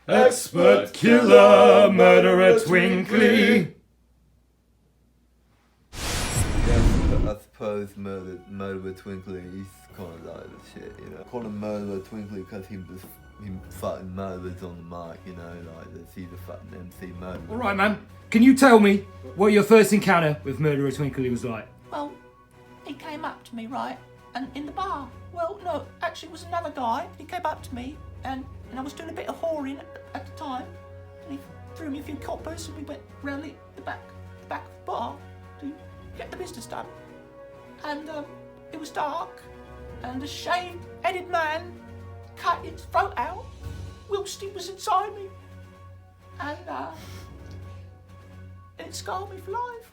X-pert, Killah, murderer, Twinkly. Yeah, I suppose murderer Twinkly, he's kind of like the shit, you know. Call him murderer Twinkly because he fucking murders on the mic, you know, like he's a fucking MC murderer. Alright, man. Can you tell me what your first encounter with murderer Twinkly was like? Well, he came up to me, right, and in the bar. Well, no, actually it was another guy. He came up to me, and I was doing a bit of whoring at the time, and he threw me a few coppers, and we went round the back bar to get the business done. And it was dark, and a shaved-headed man cut his throat out whilst he was inside me, and it scarred me for life.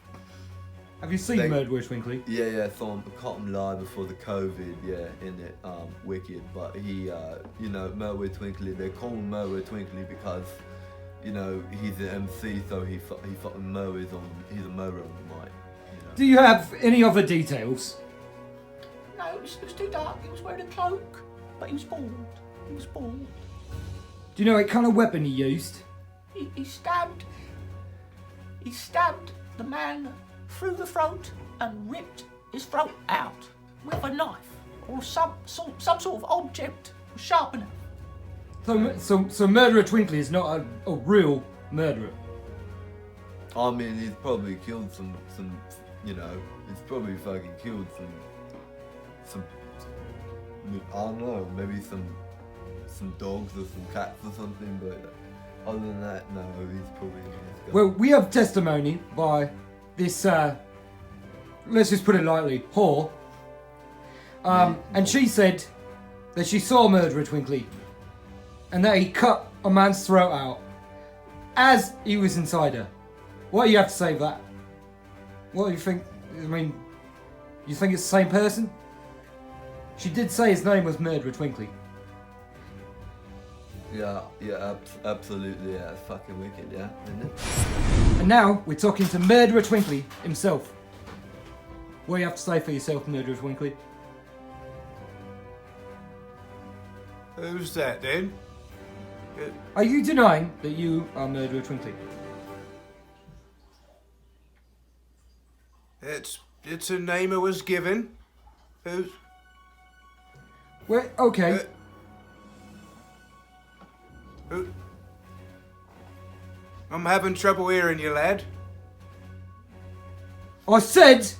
Have you seen murderer Twinkly? Yeah, so I caught him live before the COVID, in it, Wicked, but he, you know, murderer Twinkly, they call him murderer Twinkly because, you know, he's an MC, so he fucking murders he's a murderer on the mic, you know. Do you have any other details? No, it was too dark. He was wearing a cloak, but he was bald. Do you know what kind of weapon he used? He stabbed the man through the throat and ripped his throat out with a knife or some sort of object sharp enough. So murderer Twinkly is not a real murderer. I mean, he's probably killed some, you know, he's probably fucking killed some, I don't know, maybe some dogs or some cats or something, but other than that, no, he's probably a nice guy. Well, we have testimony by this, let's just put it lightly, whore. And she said that she saw murderer Twinkly and that he cut a man's throat out as he was inside her. What do you have to say to that? What do you think? I mean, you think it's the same person? She did say his name was murderer Twinkly. Yeah, absolutely, yeah, it's fucking wicked, yeah, isn't it? And now we're talking to murderer Twinkly himself. What do you have to say for yourself, murderer Twinkly? Who's that then? Are you denying that you are murderer Twinkly? It's a name I was given. Who's? Well, okay. I'm having trouble hearing you, lad. I said,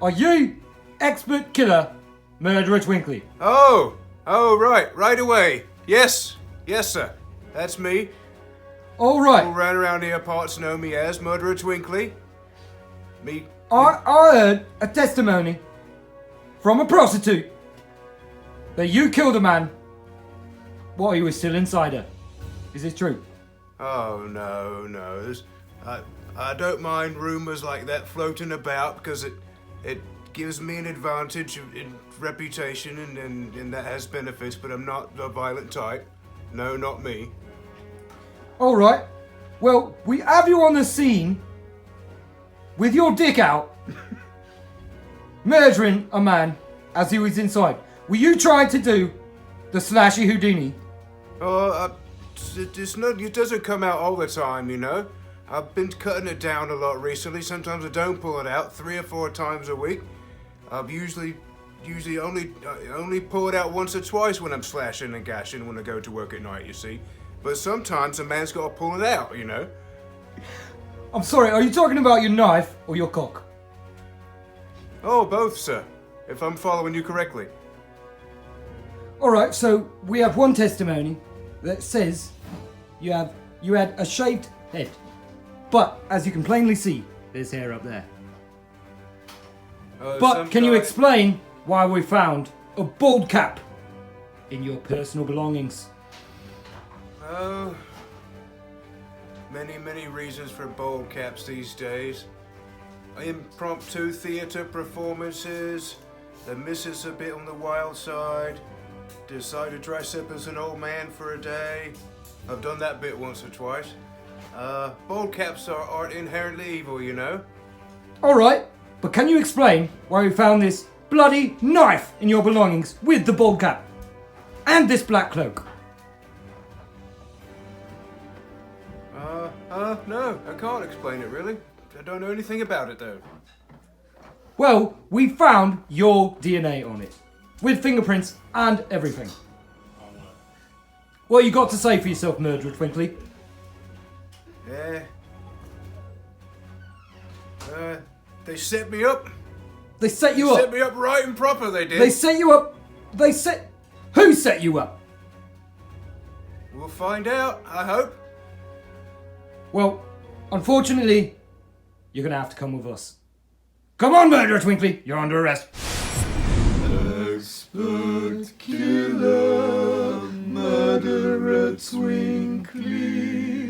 are you X-pert Killah, murderer Twinkly? Oh, right away. Yes, sir. That's me. All right. All around here parts know me as Murderer Twinkly. I heard a testimony from a prostitute that you killed a man while he was still inside her. Is it true? Oh, no. I don't mind rumours like that floating about because it gives me an advantage in reputation and that has benefits, but I'm not the violent type. No, not me. Alright. Well, we have you on the scene with your dick out murdering a man as he was inside. Were you trying to do the slashy Houdini? It doesn't come out all the time, you know. I've been cutting it down a lot recently. Sometimes I don't pull it out 3 or 4 times a week. I've usually only pull it out once or twice when I'm slashing and gashing when I go to work at night, you see. But sometimes a man's got to pull it out, you know. I'm sorry, are you talking about your knife or your cock? Oh, both, sir. If I'm following you correctly. Alright, so we have one testimony that says you had a shaved head. But, as you can plainly see, there's hair up there. But can you explain why we found a bald cap in your personal belongings? Oh, many reasons for bald caps these days. Impromptu theatre performances, the missus a bit on the wild side, decide to dress up as an old man for a day. I've done that bit once or twice. Bald caps aren't inherently evil, you know. Alright, but can you explain why we found this bloody knife in your belongings with the bald cap? And this black cloak? No, I can't explain it really. I don't know anything about it though. Well, we found your DNA on it. With fingerprints and everything. What you got to say for yourself, Murderer Twinkly? Yeah. They set me up. They set you Set up. me up right and proper, they did. They set you up. They set... Who set you up? We'll find out, I hope. Well, unfortunately, you're going to have to come with us. Come on, Murderer Twinkly. You're under arrest. X-pert, Killah, murderer Twinkly.